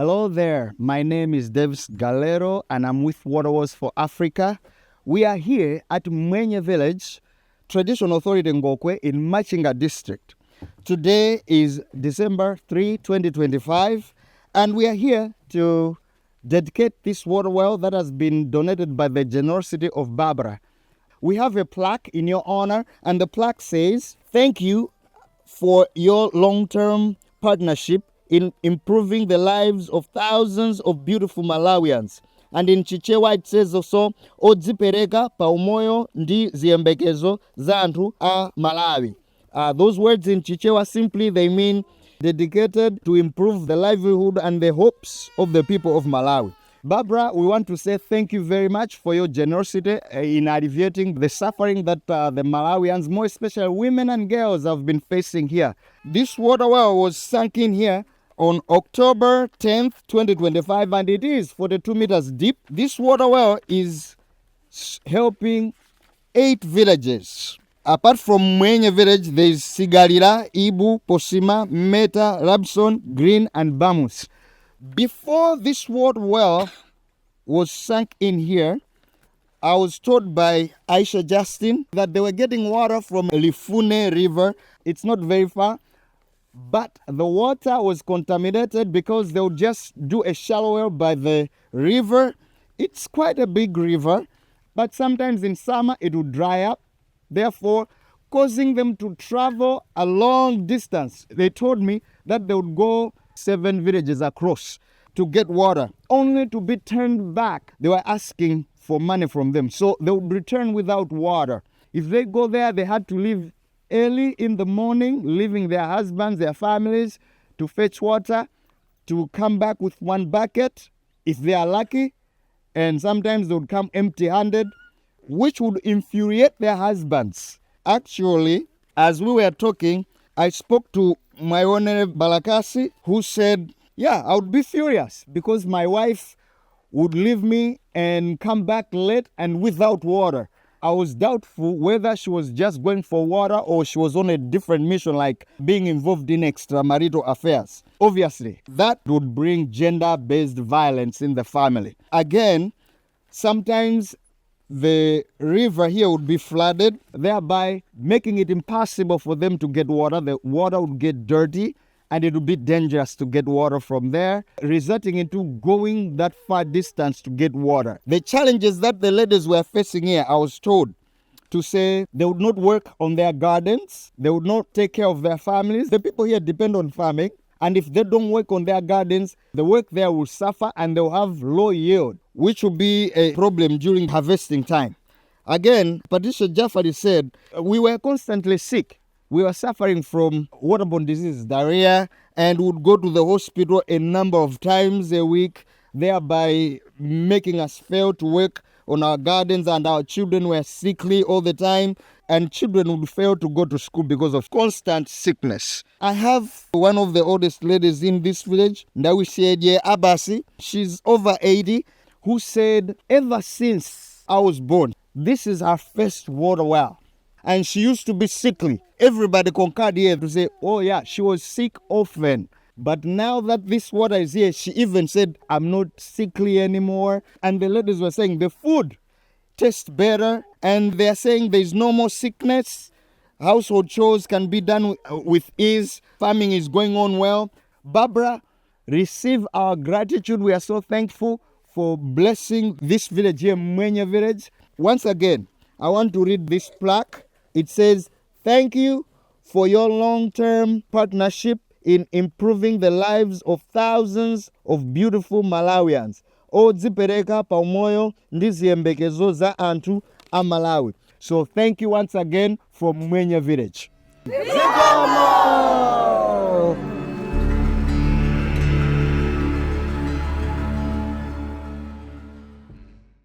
Hello there, my name is Davis Galero and I'm with Water Wars for Africa. We are here at Mwenye Village, Traditional Authority Ngokwe in Machinga District. Today is December 3, 2025, and we are here to dedicate this water well that has been donated by the generosity of Barbara. We have a plaque in your honor, and the plaque says, "Thank you for your long-term partnership in improving the lives of thousands of beautiful Malawians." And in Chichewa it says also, "Odzipereka pa umoyo ndi ziyembekezo za anthu a Malawi." Those words in Chichewa simply they mean dedicated to improve the livelihood and the hopes of the people of Malawi. Barbara, we want to say thank you very much for your generosity in alleviating the suffering that the Malawians, more especially women and girls, have been facing here. This water well was sunk in here on October 10th, 2025, and it is 42 meters deep. This water well is helping 8 villages. Apart from Mwenye village, there is Sigalira, Ibu, Posima, Meta, Rabson, Green, and Bamus. Before this water well was sunk in here, I was told by Aisha Justin that they were getting water from Lifune River. It's not very far, but the water was contaminated because they would just do a shallow well by the river. It's quite a big river, but sometimes in summer it would dry up, therefore causing them to travel a long distance. They told me that they would go 7 villages across to get water, only to be turned back. They were asking for money from them, so they would return without water. If they go there, they had to leave early in the morning, leaving their husbands, their families, to fetch water, to come back with 1 bucket, if they are lucky, and sometimes they would come empty-handed, which would infuriate their husbands. Actually, as we were talking, I spoke to Mwenye Balakasi, who said, yeah, I would be furious because my wife would leave me and come back late and without water. I was doubtful whether she was just going for water or she was on a different mission, like being involved in extramarital affairs. Obviously, that would bring gender-based violence in the family. Again, sometimes the river here would be flooded, thereby making it impossible for them to get water. The water would get dirty and it would be dangerous to get water from there, resulting into going that far distance to get water. The challenges that the ladies were facing here, I was told to say they would not work on their gardens, they would not take care of their families. The people here depend on farming, and if they don't work on their gardens, the work there will suffer and they'll have low yield, which will be a problem during harvesting time. Again, Patricia Jaffari said, we were constantly sick. We were suffering from waterborne disease, diarrhea, and would go to the hospital a number of times a week, thereby making us fail to work on our gardens, and our children were sickly all the time, and children would fail to go to school because of constant sickness. I have one of the oldest ladies in this village, Ndawisie Abasi. She's over 80, who said, ever since I was born, this is her first water well. And she used to be sickly. Everybody concurred here to say, oh yeah, she was sick often. But now that this water is here, she even said, I'm not sickly anymore. And the ladies were saying the food tastes better. And they're saying there's no more sickness. Household chores can be done with ease. Farming is going on well. Barbara, receive our gratitude. We are so thankful for blessing this village here, Mwenye village. Once again, I want to read this plaque. It says, thank you for your long-term partnership in improving the lives of thousands of beautiful Malawians. Odzipereka pa umoyo ndi ziyembekezo za anthu a Malawi. So thank you once again from Mwenye village.